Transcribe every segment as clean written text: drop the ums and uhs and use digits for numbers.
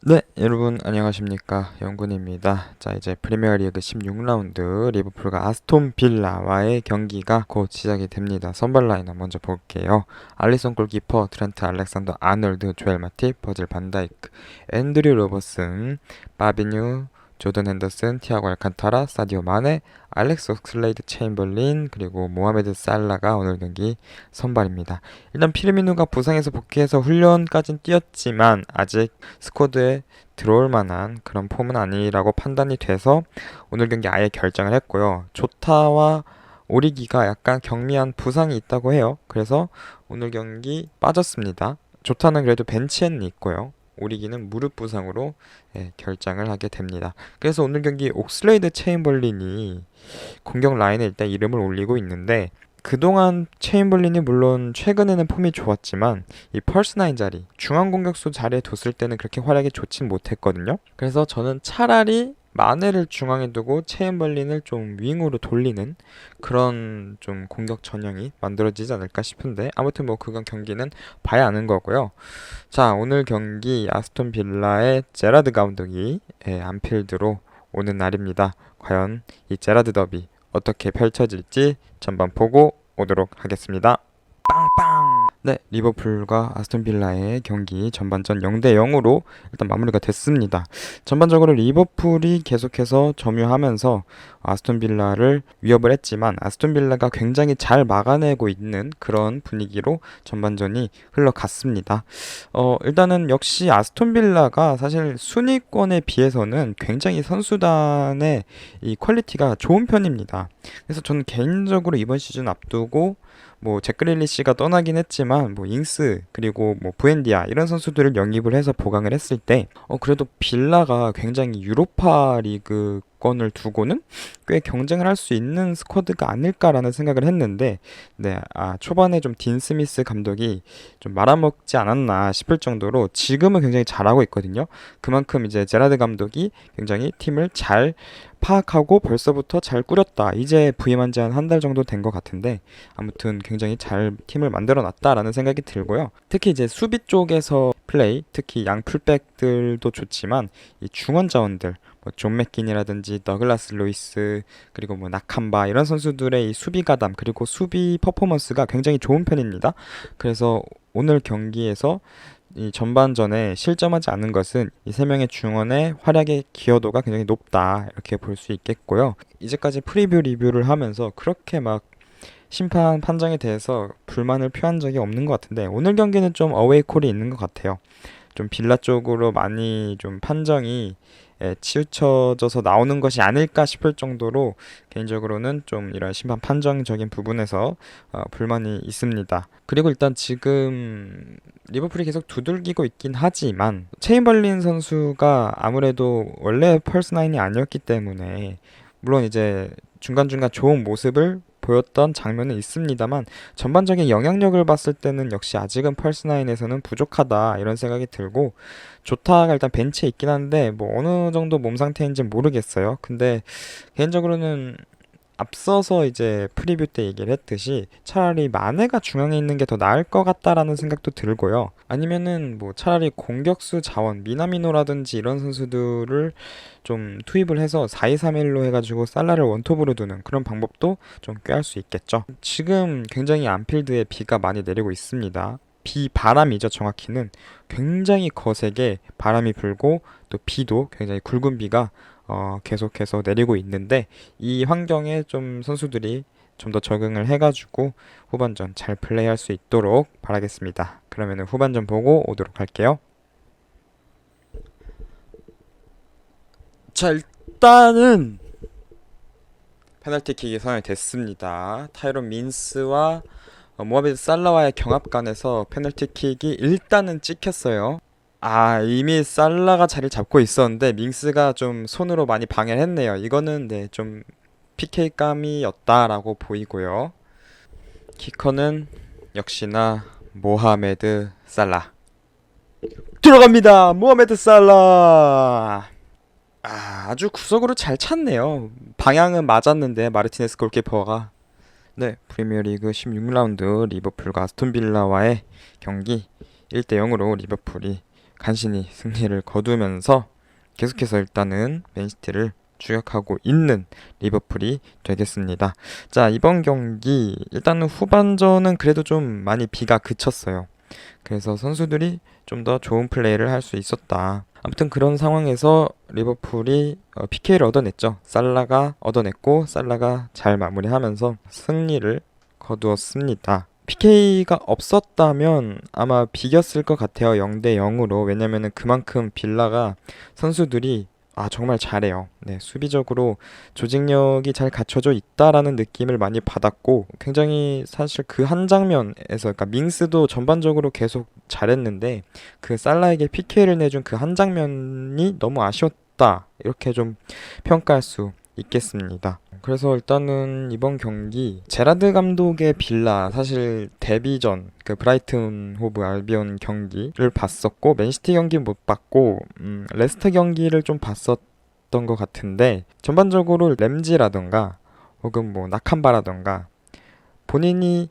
네, 여러분 안녕하십니까? 영군입니다. 자, 이제 프리미어리그 16라운드 리버풀과 아스톤 빌라와의 경기가 곧 시작이 됩니다. 선발 라인업 먼저 볼게요. 알리송 골키퍼, 트렌트 알렉산더 아놀드, 조엘 마팁, 버질 반다이크, 앤드류 로버슨, 바비뉴, 조던 핸더슨, 티아고 알칸타라, 사디오 마네, 알렉스 옥슬레이드 체인벌린, 그리고 모하메드 살라가 오늘 경기 선발입니다. 일단 피르미누가 부상에서 복귀해서 훈련까진 뛰었지만 아직 스쿼드에 들어올 만한 그런 폼은 아니라고 판단이 돼서 오늘 경기 아예 결정을 했고요. 조타와 오리기가 약간 경미한 부상이 있다고 해요. 그래서 오늘 경기 빠졌습니다. 조타는 그래도 벤치에는 있고요. 오리기는 무릎 부상으로 결정을 하게 됩니다. 그래서 오늘 경기 옥슬레이드 체인벌린이 공격 라인에 일단 이름을 올리고 있는데 그동안 체인벌린이 물론 최근에는 폼이 좋았지만 이 펄스9 자리, 중앙 공격수 자리에 뒀을 때는 그렇게 활약이 좋진 못했거든요. 그래서 저는 차라리 마네를 중앙에 두고 체인벌린을 좀 윙으로 돌리는 그런 좀 공격 전형이 만들어지지 않을까 싶은데 아무튼 뭐 그건 경기는 봐야 하는 거고요. 자, 오늘 경기 아스톤 빌라의 제라드 감독이 안필드로 오는 날입니다. 과연 이 제라드 더비 어떻게 펼쳐질지 전반 보고 오도록 하겠습니다. 빵빵! 네, 리버풀과 아스톤 빌라의 경기 전반전 0대 0으로 일단 마무리가 됐습니다. 전반적으로 리버풀이 계속해서 점유하면서 아스톤 빌라를 위협을 했지만 아스톤 빌라가 굉장히 잘 막아내고 있는 그런 분위기로 전반전이 흘러갔습니다. 일단은 역시 아스톤 빌라가 사실 순위권에 비해서는 굉장히 선수단의 이 퀄리티가 좋은 편입니다. 그래서 저는 개인적으로 이번 시즌 앞두고 뭐 잭그릴리시가 떠나긴 했지만 뭐 잉스 그리고 뭐 부엔디아 이런 선수들을 영입을 해서 보강을 했을 때 그래도 빌라가 굉장히 유로파 리그권을 두고는 꽤 경쟁을 할 수 있는 스쿼드가 아닐까라는 생각을 했는데 네, 초반에 좀 딘 스미스 감독이 좀 말아먹지 않았나 싶을 정도로 지금은 굉장히 잘하고 있거든요. 그만큼 이제 제라드 감독이 굉장히 팀을 잘 파악하고 벌써부터 잘 꾸렸다. 이제 부임한 지 한 달 정도 된 것 같은데 아무튼 굉장히 잘 팀을 만들어 놨다라는 생각이 들고요. 특히 이제 수비 쪽에서 플레이, 특히 양 풀백들도 좋지만 이 중원 자원들 뭐존 맥킨이라든지 더글라스 루이스 그리고 뭐 나캄바 이런 선수들의 이 수비 가담 그리고 수비 퍼포먼스가 굉장히 좋은 편입니다. 그래서 오늘 경기에서 이 전반전에 실점하지 않는 것은 이 세 명의 중원의 활약의 기여도가 굉장히 높다 이렇게 볼 수 있겠고요. 이제까지 프리뷰 리뷰를 하면서 그렇게 막 심판 판정에 대해서 불만을 표한 적이 없는 것 같은데 오늘 경기는 좀 어웨이 콜이 있는 것 같아요. 좀 빌라 쪽으로 많이 좀 판정이 치우쳐져서 나오는 것이 아닐까 싶을 정도로 개인적으로는 좀 이런 심판 판정적인 부분에서 불만이 있습니다. 그리고 일단 지금 리버풀이 계속 두들기고 있긴 하지만 체인벌린 선수가 아무래도 원래 펄스9이 아니었기 때문에 물론 이제 중간중간 좋은 모습을 보였던 장면은 있습니다만 전반적인 영향력을 봤을 때는 역시 아직은 펄스9에서는 부족하다 이런 생각이 들고 조타가 일단 벤치에 있긴 한데 뭐 어느 정도 몸 상태인지 모르겠어요. 근데 개인적으로는 앞서서 이제 프리뷰 때 얘기를 했듯이 차라리 마네가 중앙에 있는 게 더 나을 것 같다라는 생각도 들고요. 아니면은 뭐 차라리 공격수 자원, 미나미노라든지 이런 선수들을 좀 투입을 해서 4-2-3-1로 해가지고 살라를 원톱으로 두는 그런 방법도 좀 꾀할 수 있겠죠. 지금 굉장히 안필드에 비가 많이 내리고 있습니다. 비바람이죠, 정확히는. 굉장히 거세게 바람이 불고 또 비도 굉장히 굵은 비가 계속해서 내리고 있는데 이 환경에 좀 선수들이 좀 더 적응을 해가지고 후반전 잘 플레이할 수 있도록 바라겠습니다. 그러면 후반전 보고 오도록 할게요. 자, 일단은 페널티킥이 선언됐습니다. 타이론 민스와 모하메드 살라와의 경합간에서 페널티킥이 일단은 찍혔어요. 이미 살라가 자리를 잡고 있었는데 밍스가 좀 손으로 많이 방해를 했네요. 이거는 네, 좀 PK감이었다라고 보이고요. 키커는 역시나 모하메드 살라. 들어갑니다. 모하메드 살라. 아주 구석으로 잘 찼네요. 방향은 맞았는데 마르티네스 골키퍼가 네, 프리미어리그 16라운드 리버풀과 아스톤 빌라와의 경기 1대 0으로 리버풀이 간신히 승리를 거두면서 계속해서 일단은 맨시티를 추격하고 있는 리버풀이 되겠습니다. 자, 이번 경기 일단은 후반전은 그래도 좀 많이 비가 그쳤어요. 그래서 선수들이 좀 더 좋은 플레이를 할 수 있었다. 아무튼 그런 상황에서 리버풀이 PK를 얻어냈죠. 살라가 얻어냈고 살라가 잘 마무리하면서 승리를 거두었습니다. PK가 없었다면 아마 비겼을 것 같아요. 0대 0으로. 왜냐면은 그만큼 빌라가 선수들이 정말 잘해요. 네, 수비적으로 조직력이 잘 갖춰져 있다라는 느낌을 많이 받았고, 굉장히 사실 그 한 장면에서, 그러니까 밍스도 전반적으로 계속 잘했는데, 그 살라에게 PK를 내준 그 한 장면이 너무 아쉬웠다. 이렇게 좀 평가할 수 있겠습니다. 그래서 일단은 이번 경기 제라드 감독의 빌라 사실 데뷔전 그 브라이튼 호브 알비온 경기를 봤었고 맨시티 경기 못 봤고 레스터 경기를 좀 봤었던 것 같은데 전반적으로 램지라던가 혹은 뭐 나캄바라던가 본인이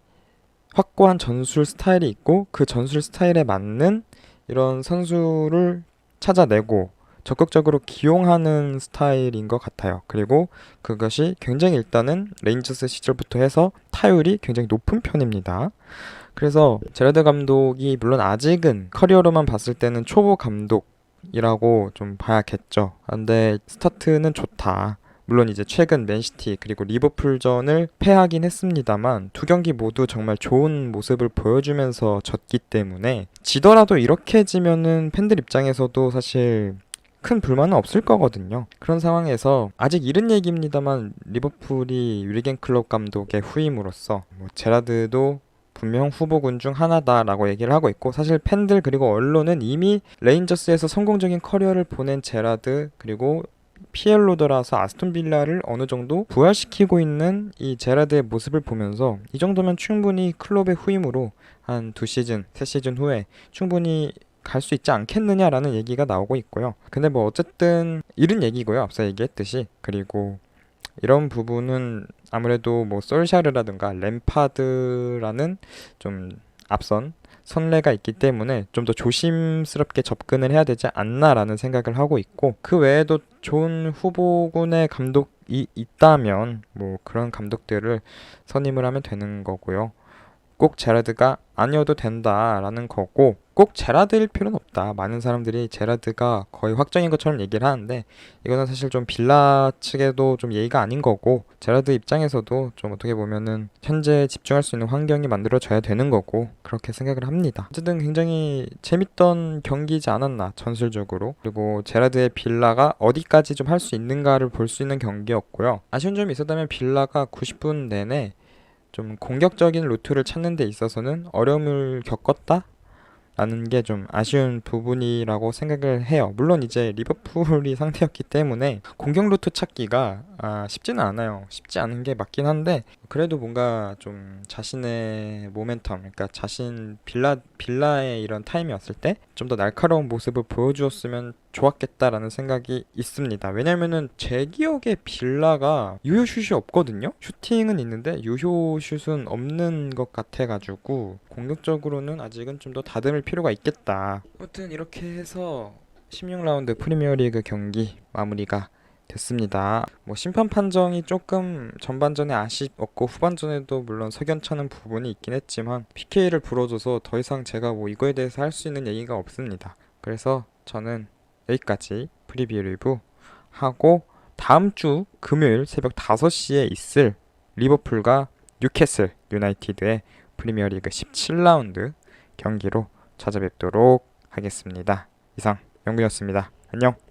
확고한 전술 스타일이 있고 그 전술 스타일에 맞는 이런 선수를 찾아내고 적극적으로 기용하는 스타일인 것 같아요. 그리고 그것이 굉장히 일단은 레인저스 시절부터 해서 타율이 굉장히 높은 편입니다. 그래서 제라드 감독이 물론 아직은 커리어로만 봤을 때는 초보 감독이라고 좀 봐야겠죠. 근데 스타트는 좋다. 물론 이제 최근 맨시티 그리고 리버풀전을 패하긴 했습니다만 두 경기 모두 정말 좋은 모습을 보여주면서 졌기 때문에 지더라도 이렇게 지면은 팬들 입장에서도 사실 큰 불만은 없을 거거든요. 그런 상황에서 아직 이른 얘기입니다만 리버풀이 유리겐 클롭 감독의 후임으로써 제라드도 분명 후보군 중 하나다라고 얘기를 하고 있고 사실 팬들 그리고 언론은 이미 레인저스에서 성공적인 커리어를 보낸 제라드 그리고 피엘로 돌아서 아스톤 빌라를 어느 정도 부활시키고 있는 이 제라드의 모습을 보면서 이 정도면 충분히 클롭의 후임으로 한 2시즌, 3시즌 후에 충분히 갈 수 있지 않겠느냐라는 얘기가 나오고 있고요. 근데 뭐 어쨌든 이른 얘기고요. 앞서 얘기했듯이. 그리고 이런 부분은 아무래도 뭐 솔샤르라든가 램파드라는 좀 앞선 선례가 있기 때문에 좀 더 조심스럽게 접근을 해야 되지 않나라는 생각을 하고 있고 그 외에도 좋은 후보군의 감독이 있다면 뭐 그런 감독들을 선임을 하면 되는 거고요. 꼭 제라드가 아니어도 된다라는 거고 꼭 제라드일 필요는 없다. 많은 사람들이 제라드가 거의 확정인 것처럼 얘기를 하는데 이거는 사실 좀 빌라 측에도 좀 예의가 아닌 거고 제라드 입장에서도 좀 어떻게 보면은 현재 집중할 수 있는 환경이 만들어져야 되는 거고 그렇게 생각을 합니다. 어쨌든 굉장히 재밌던 경기지 않았나 전술적으로 그리고 제라드의 빌라가 어디까지 좀 할 수 있는가를 볼 수 있는 경기였고요. 아쉬운 점이 있었다면 빌라가 90분 내내 좀 공격적인 루트를 찾는 데 있어서는 어려움을 겪었다? 라는 게 좀 아쉬운 부분이라고 생각을 해요. 물론 이제 리버풀이 상대였기 때문에 공격 루트 찾기가 쉽지는 않아요. 쉽지 않은 게 맞긴 한데 그래도 뭔가 좀 자신의 모멘텀, 그러니까 자신 빌라의 이런 타임이 왔을 때 좀 더 날카로운 모습을 보여주었으면 좋았겠다라는 생각이 있습니다. 왜냐면은 제 기억에 빌라가 유효슛이 없거든요. 슈팅은 있는데 유효슛은 없는 것 같아가지고 공격적으로는 아직은 좀 더 다듬을 필요가 있겠다. 아무튼 이렇게 해서 16라운드 프리미어리그 경기 마무리가 됐습니다. 뭐 심판 판정이 조금 전반전에 아쉽었고 후반전에도 물론 석연찮은 부분이 있긴 했지만 PK를 불어줘서 더 이상 제가 뭐 이거에 대해서 할 수 있는 얘기가 없습니다. 그래서 저는 여기까지 프리뷰 리뷰 하고 다음 주 금요일 새벽 5시에 있을 리버풀과 뉴캐슬 유나이티드의 프리미어리그 17라운드 경기로 찾아뵙도록 하겠습니다. 이상 영구였습니다. 안녕.